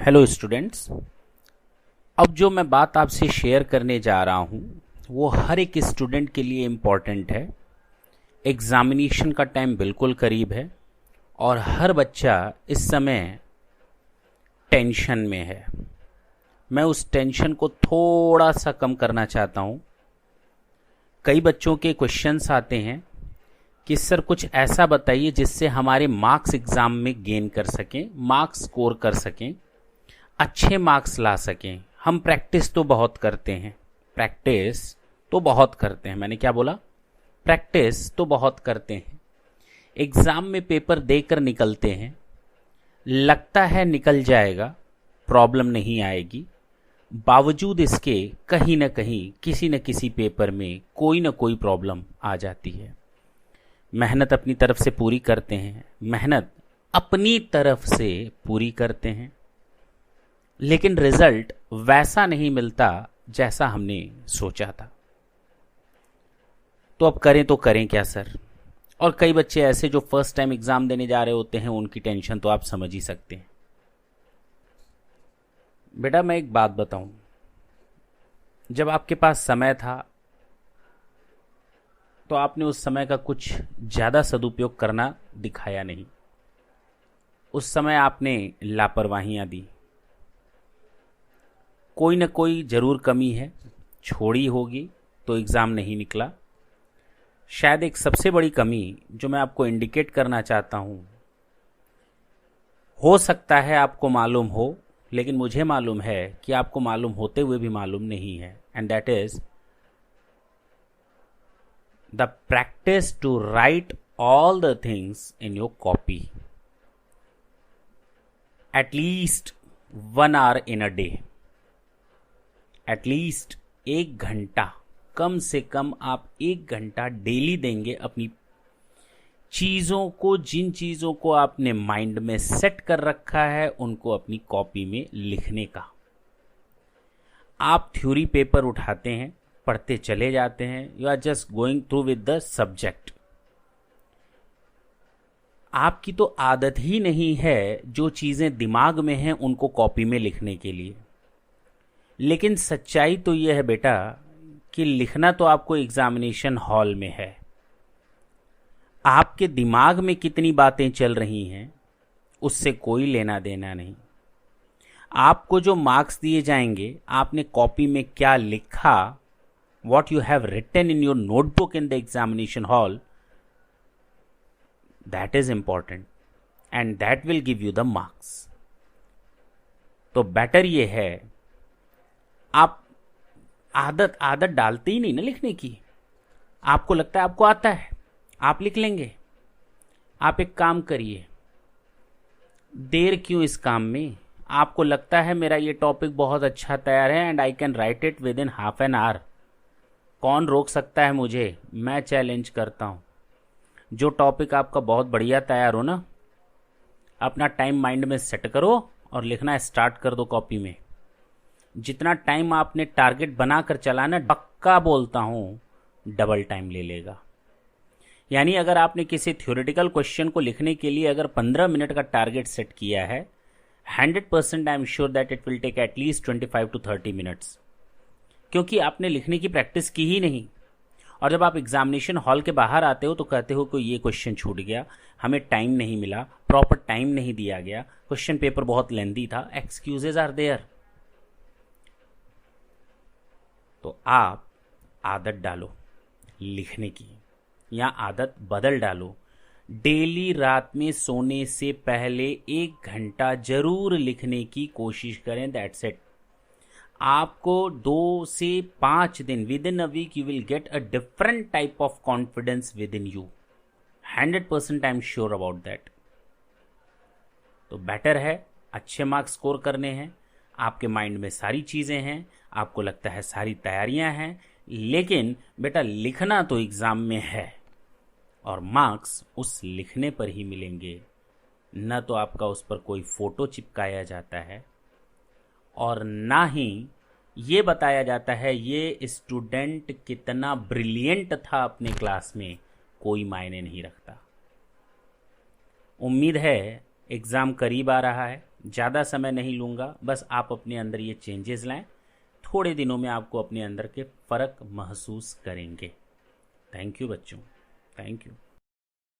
Hello students. अब जो मैं बात आपसे शेयर करने जा रहा हूँ वो हर एक स्टूडेंट के लिए इम्पॉर्टेंट है। एग्ज़ामिनेशन का टाइम बिल्कुल करीब है और हर बच्चा इस समय टेंशन में है। मैं उस टेंशन को थोड़ा सा कम करना चाहता हूँ। कई बच्चों के क्वेश्चंस आते हैं कि सर कुछ ऐसा बताइए जिससे हमारे मार्क्स एग्ज़ाम में गेन कर सकें, मार्क्स स्कोर कर सकें, अच्छे मार्क्स ला सकें। हम प्रैक्टिस तो बहुत करते हैं, मैंने क्या बोला? प्रैक्टिस तो बहुत करते हैं। एग्ज़ाम में पेपर देकर निकलते हैं, लगता है निकल जाएगा, प्रॉब्लम नहीं आएगी। बावजूद इसके कहीं ना कहीं किसी न किसी पेपर में कोई ना कोई प्रॉब्लम आ जाती है। मेहनत अपनी तरफ से पूरी करते हैं, लेकिन रिजल्ट वैसा नहीं मिलता जैसा हमने सोचा था। तो अब करें क्या सर? और कई बच्चे ऐसे जो फर्स्ट टाइम एग्जाम देने जा रहे होते हैं, उनकी टेंशन तो आप समझ ही सकते हैं। बेटा मैं एक बात बताऊं, जब आपके पास समय था तो आपने उस समय का कुछ ज्यादा सदुपयोग करना दिखाया नहीं। उस समय आपने लापरवाहियां दी। कोई न कोई जरूर कमी है, छोड़ी होगी तो एग्ज़ाम नहीं निकला। शायद एक सबसे बड़ी कमी जो मैं आपको इंडिकेट करना चाहता हूं, हो सकता है आपको मालूम हो, लेकिन मुझे मालूम है कि आपको मालूम होते हुए भी मालूम नहीं है। And that is the practice to write all the things in your copy at least 1 hour in a day. At least 1 घंटा, कम से कम आप 1 घंटा डेली देंगे अपनी चीज़ों को, जिन चीज़ों को आपने माइंड में सेट कर रखा है उनको अपनी कॉपी में लिखने का। आप थ्योरी पेपर उठाते हैं, पढ़ते चले जाते हैं, you are just going through with the subject. आपकी तो आदत ही नहीं है जो चीज़ें दिमाग में हैं उनको कॉपी में लिखने के लिए। लेकिन सच्चाई तो यह है बेटा कि लिखना तो आपको एग्जामिनेशन हॉल में है। आपके दिमाग में कितनी बातें चल रही हैं उससे कोई लेना देना नहीं। आपको जो मार्क्स दिए जाएंगे, आपने कॉपी में क्या लिखा, what you have written in your notebook in the examination hall, that is important and that will give you the marks. तो बेटर ये है, आप आदत डालते ही नहीं ना लिखने की। आपको लगता है आपको आता है, आप लिख लेंगे। आप एक काम करिए, देर क्यों इस काम में? आपको लगता है मेरा ये टॉपिक बहुत अच्छा तैयार है and I can write it with in half an hour. कौन रोक सकता है मुझे? मैं चैलेंज करता हूं। जो टॉपिक आपका बहुत बढ़िया तैयार हो ना, अपना टाइम माइंड में सेट करो और लिखना स्टार्ट कर दो कॉपी में। जितना टाइम आपने टारगेट बनाकर चलाना, पक्का बोलता हूं डबल टाइम ले लेगा। यानी अगर आपने किसी थ्योरेटिकल क्वेश्चन को लिखने के लिए अगर 15 मिनट का टारगेट सेट किया है, 100% I am sure that it will take at least 25 to 30 minutes, क्योंकि आपने लिखने की प्रैक्टिस की ही नहीं। और जब आप एग्जामिनेशन हॉल के बाहर आते हो तो कहते हो कि ये क्वेश्चन छूट गया, हमें टाइम नहीं मिला, प्रॉपर टाइम नहीं दिया गया, क्वेश्चन पेपर बहुत लेंथी था, एक्सक्यूजेज आर देयर। तो आप आदत डालो लिखने की, या आदत बदल डालो। डेली रात में सोने से पहले 1 घंटा जरूर लिखने की कोशिश करें। That's it. आपको 2 से 5 दिन, within a week you will get a different type of confidence within you. 100% I am sure about that. तो बेटर है, अच्छे मार्क्स स्कोर करने हैं, आपके माइंड में सारी चीज़ें हैं, आपको लगता है सारी तैयारियां हैं, लेकिन बेटा लिखना तो एग्ज़ाम में है और मार्क्स उस लिखने पर ही मिलेंगे। न तो आपका उस पर कोई फ़ोटो चिपकाया जाता है और ना ही ये बताया जाता है ये स्टूडेंट कितना ब्रिलियंट था अपने क्लास में, कोई मायने नहीं रखता। उम्मीद है एग्ज़ाम करीब आ रहा है, ज़्यादा समय नहीं लूँगा, बस आप अपने अंदर ये चेंजेस लाएं, थोड़े दिनों में आपको अपने अंदर के फ़र्क महसूस करेंगे। थैंक यू बच्चों, थैंक यू।